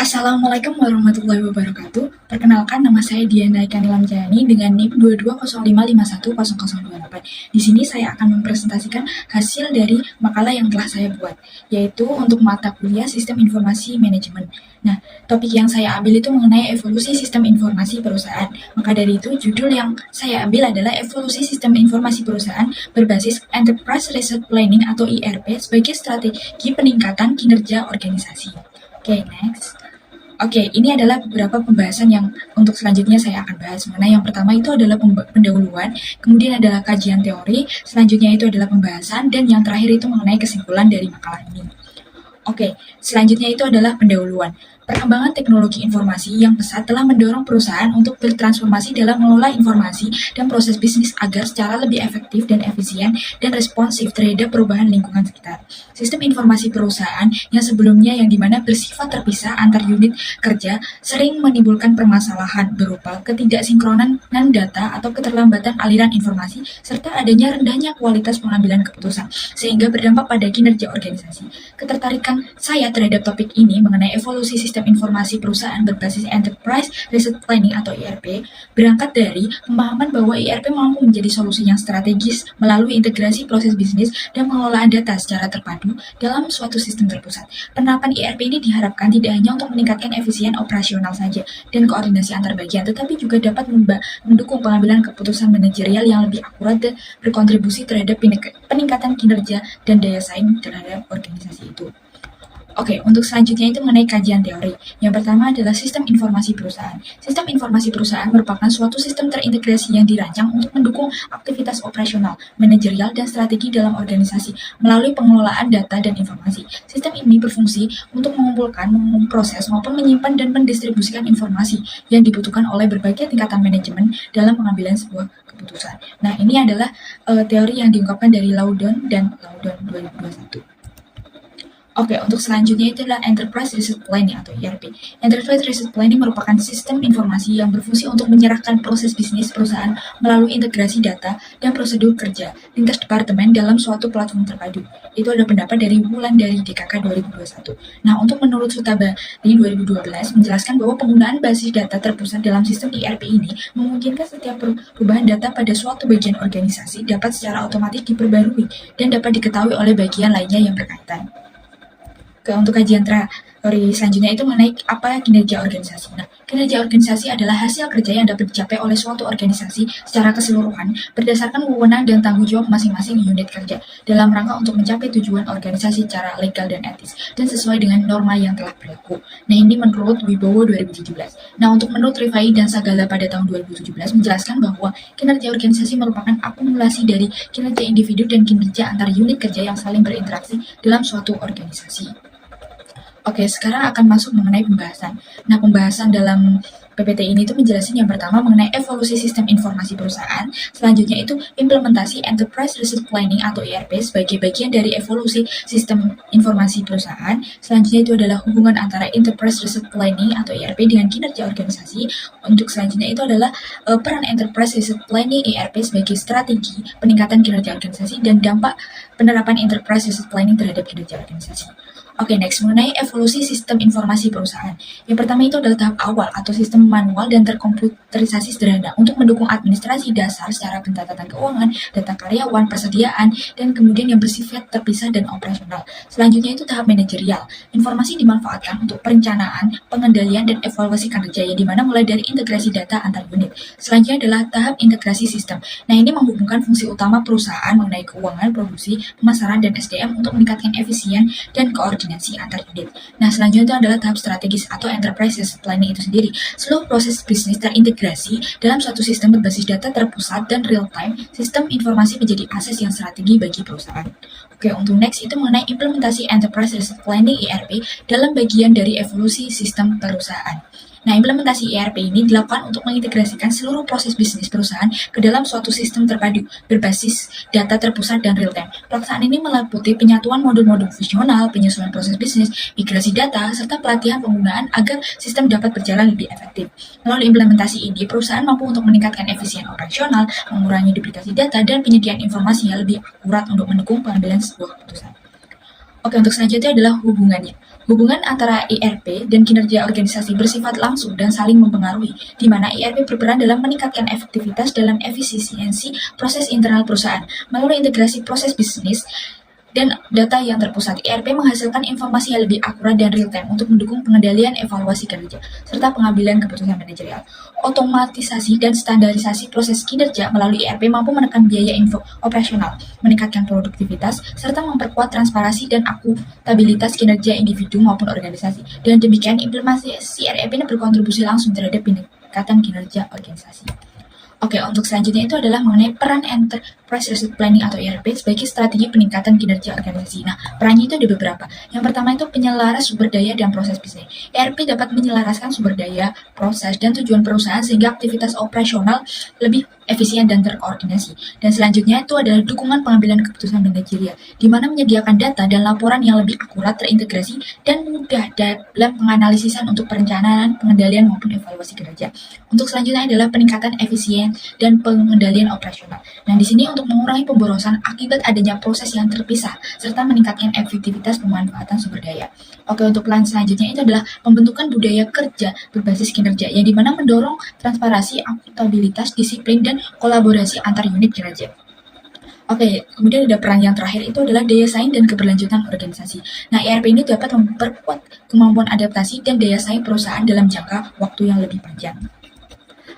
Assalamualaikum warahmatullahi wabarakatuh. Perkenalkan, nama saya Diana Ikanilam Jayani dengan NIM 2205510028. Di sini saya akan mempresentasikan hasil dari makalah yang telah saya buat, yaitu untuk mata kuliah Sistem Informasi Manajemen. Nah, topik yang saya ambil itu mengenai evolusi sistem informasi perusahaan. Maka dari itu, judul yang saya ambil adalah evolusi sistem informasi perusahaan berbasis Enterprise Resource Planning atau ERP sebagai strategi peningkatan kinerja organisasi. Oke, next. Oke, ini adalah beberapa pembahasan yang untuk selanjutnya saya akan bahas. Mana yang pertama itu adalah pendahuluan, kemudian adalah kajian teori, selanjutnya itu adalah pembahasan, dan yang terakhir itu mengenai kesimpulan dari makalah ini. Oke, selanjutnya itu adalah pendahuluan. Perkembangan teknologi informasi yang pesat telah mendorong perusahaan untuk bertransformasi dalam mengelola informasi dan proses bisnis agar secara lebih efektif dan efisien dan responsif terhadap perubahan lingkungan sekitar. Sistem informasi perusahaan yang sebelumnya yang dimana bersifat terpisah antar unit kerja sering menimbulkan permasalahan berupa ketidaksinkronan data atau keterlambatan aliran informasi serta adanya rendahnya kualitas pengambilan keputusan sehingga berdampak pada kinerja organisasi. Ketertarikan saya terhadap topik ini mengenai evolusi sistem informasi perusahaan berbasis Enterprise Resource Planning atau ERP berangkat dari pemahaman bahwa ERP mampu menjadi solusi yang strategis melalui integrasi proses bisnis dan pengelolaan data secara terpadu dalam suatu sistem terpusat. Penerapan ERP ini diharapkan tidak hanya untuk meningkatkan efisien operasional saja dan koordinasi antar bagian, tetapi juga dapat mendukung pengambilan keputusan manajerial yang lebih akurat dan berkontribusi terhadap peningkatan kinerja dan daya saing terhadap organisasi itu. Oke, untuk selanjutnya itu mengenai kajian teori. Yang pertama adalah sistem informasi perusahaan. Sistem informasi perusahaan merupakan suatu sistem terintegrasi yang dirancang untuk mendukung aktivitas operasional, manajerial, dan strategi dalam organisasi melalui pengelolaan data dan informasi. Sistem ini berfungsi untuk mengumpulkan, memproses, maupun menyimpan dan mendistribusikan informasi yang dibutuhkan oleh berbagai tingkatan manajemen dalam pengambilan sebuah keputusan. Nah, ini adalah teori yang diungkapkan dari Loudon dan Loudon 2021. Oke, untuk selanjutnya itu adalah Enterprise Resource Planning atau ERP. Enterprise Resource Planning merupakan sistem informasi yang berfungsi untuk menyerahkan proses bisnis perusahaan melalui integrasi data dan prosedur kerja lintas departemen dalam suatu platform terpadu. Itu ada pendapat dari Wulandari DKK 2021. Nah, untuk menurut Sutabari 2012 menjelaskan bahwa penggunaan basis data terpusat dalam sistem ERP ini memungkinkan setiap perubahan data pada suatu bagian organisasi dapat secara otomatis diperbarui dan dapat diketahui oleh bagian lainnya yang berkaitan. Untuk kajian teori selanjutnya itu mengenai apa kinerja organisasi. Nah, kinerja organisasi adalah hasil kerja yang dapat dicapai oleh suatu organisasi secara keseluruhan berdasarkan wewenang dan tanggung jawab masing-masing unit kerja dalam rangka untuk mencapai tujuan organisasi secara legal dan etis dan sesuai dengan norma yang telah berlaku. Nah, ini menurut Wibowo 2017. Nah, untuk menurut Rifai dan Sagala pada tahun 2017 menjelaskan bahwa kinerja organisasi merupakan akumulasi dari kinerja individu dan kinerja antar unit kerja yang saling berinteraksi dalam suatu organisasi. Oke, sekarang akan masuk mengenai pembahasan. Nah, pembahasan dalam PPT ini itu menjelaskan yang pertama mengenai evolusi sistem informasi perusahaan, selanjutnya itu implementasi Enterprise Resource Planning atau ERP sebagai bagian dari evolusi sistem informasi perusahaan, selanjutnya itu adalah hubungan antara Enterprise Resource Planning atau ERP dengan kinerja organisasi, untuk selanjutnya itu adalah peran Enterprise Resource Planning ERP sebagai strategi peningkatan kinerja organisasi dan dampak penerapan Enterprise Resource Planning terhadap kinerja organisasi. Oke, next mengenai evolusi sistem informasi perusahaan. Yang pertama itu adalah tahap awal atau sistem manual dan terkomputerisasi sederhana untuk mendukung administrasi dasar secara pencatatan keuangan, data karyawan, persediaan, dan kemudian yang bersifat terpisah dan operasional. Selanjutnya itu tahap manajerial. Informasi dimanfaatkan untuk perencanaan, pengendalian, dan evaluasi kinerja yang dimana mulai dari integrasi data antar unit. Selanjutnya adalah tahap integrasi sistem. Nah, ini menghubungkan fungsi utama perusahaan mengenai keuangan, produksi, pemasaran, dan SDM untuk meningkatkan efisien dan koordinasi antar unit. Nah, selanjutnya itu adalah tahap strategis atau enterprise planning itu sendiri. Seluruh proses bisnis terintegrasi dalam suatu sistem berbasis data terpusat dan real time. Sistem informasi menjadi akses yang strategi bagi perusahaan. Oke, untuk next itu mengenai implementasi enterprise planning ERP dalam bagian dari evolusi sistem perusahaan. Nah, implementasi ERP ini dilakukan untuk mengintegrasikan seluruh proses bisnis perusahaan ke dalam suatu sistem terpadu berbasis data terpusat dan real-time. Pelaksanaan ini meliputi penyatuan modul-modul fungsional, penyesuaian proses bisnis, migrasi data, serta pelatihan penggunaan agar sistem dapat berjalan lebih efektif. Melalui implementasi ini, perusahaan mampu untuk meningkatkan efisien operasional, mengurangi duplikasi data, dan penyediaan informasi yang lebih akurat untuk mendukung pengambilan sebuah keputusan. Oke, untuk selanjutnya adalah hubungannya. Hubungan antara IRP dan kinerja organisasi bersifat langsung dan saling mempengaruhi, di mana IRP berperan dalam meningkatkan efektivitas dalam efisiensi proses internal perusahaan melalui integrasi proses bisnis dan data yang terpusat. IRP menghasilkan informasi yang lebih akurat dan real-time untuk mendukung pengendalian evaluasi kinerja, serta pengambilan keputusan manajerial. Otomatisasi dan standarisasi proses kinerja melalui IRP mampu menekan biaya info operasional, meningkatkan produktivitas, serta memperkuat transparansi dan akuntabilitas kinerja individu maupun organisasi. Dan demikian, implementasi IRP ini berkontribusi langsung terhadap peningkatan kinerja organisasi. Oke, untuk selanjutnya itu adalah mengenai peran Enterprise Resource Planning atau ERP sebagai strategi peningkatan kinerja organisasi. Nah, perannya itu ada beberapa. Yang pertama itu penyelaras sumber daya dan proses bisnis. ERP dapat menyelaraskan sumber daya, proses, dan tujuan perusahaan sehingga aktivitas operasional lebih efisien dan terkoordinasi. Dan selanjutnya itu adalah dukungan pengambilan keputusan manajerial, di mana menyediakan data dan laporan yang lebih akurat, terintegrasi, dan mudah dalam penganalisisan untuk perencanaan, pengendalian, maupun evaluasi kinerja. Untuk selanjutnya adalah peningkatan efisien dan pengendalian operasional. Nah, di sini untuk mengurangi pemborosan akibat adanya proses yang terpisah, serta meningkatkan efektivitas pemanfaatan sumber daya. Oke, untuk plan selanjutnya itu adalah pembentukan budaya kerja berbasis kinerja, yang dimana mendorong transparansi, akuntabilitas, disiplin, dan kolaborasi antar unit kinerja. Oke, kemudian ada peran yang terakhir itu adalah daya saing dan keberlanjutan organisasi. Nah, ERP ini dapat memperkuat kemampuan adaptasi dan daya saing perusahaan dalam jangka waktu yang lebih panjang.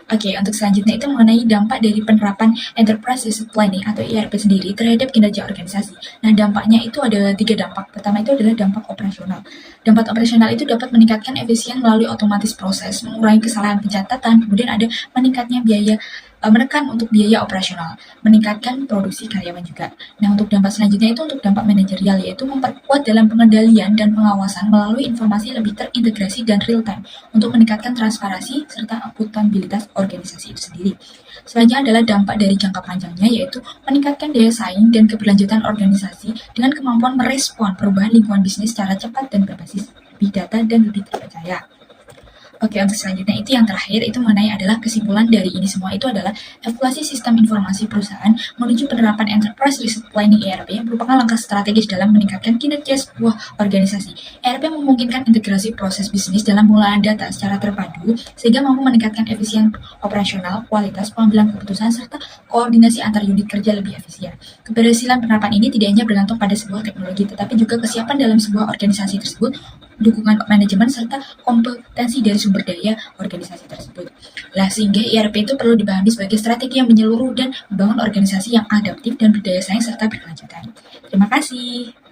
Oke, untuk selanjutnya itu mengenai dampak dari penerapan Enterprise Resource Planning atau ERP sendiri terhadap kinerja organisasi. Nah, dampaknya itu ada 3 dampak. Pertama itu adalah dampak operasional. Dampak operasional itu dapat meningkatkan efisien melalui otomatis proses, mengurangi kesalahan pencatatan, kemudian ada meningkatnya menekan untuk biaya operasional, meningkatkan produksi karyawan juga. Nah, untuk dampak selanjutnya itu untuk dampak manajerial, yaitu memperkuat dalam pengendalian dan pengawasan melalui informasi lebih terintegrasi dan real time untuk meningkatkan transparansi serta akuntabilitas organisasi itu sendiri. Selanjutnya adalah dampak dari jangka panjangnya, yaitu meningkatkan daya saing dan keberlanjutan organisasi dengan kemampuan merespon perubahan lingkungan bisnis secara cepat dan berbasis big data dan lebih terpercaya. Oke, untuk selanjutnya itu yang terakhir itu mengenai adalah kesimpulan dari ini semua itu adalah evaluasi sistem informasi perusahaan menuju penerapan Enterprise Resource Planning ERP merupakan langkah strategis dalam meningkatkan kinerja sebuah organisasi. ERP memungkinkan integrasi proses bisnis dalam pengolahan data secara terpadu sehingga mampu meningkatkan efisien operasional, kualitas pengambilan keputusan, serta koordinasi antar unit kerja lebih efisien. Keberhasilan penerapan ini tidak hanya bergantung pada sebuah teknologi, tetapi juga kesiapan dalam sebuah organisasi tersebut, dukungan manajemen, serta kompetensi dari sumber daya organisasi tersebut. Nah, sehingga ERP itu perlu dipahami sebagai strategi yang menyeluruh dan membangun organisasi yang adaptif dan berdaya saing serta berkelanjutan. Terima kasih.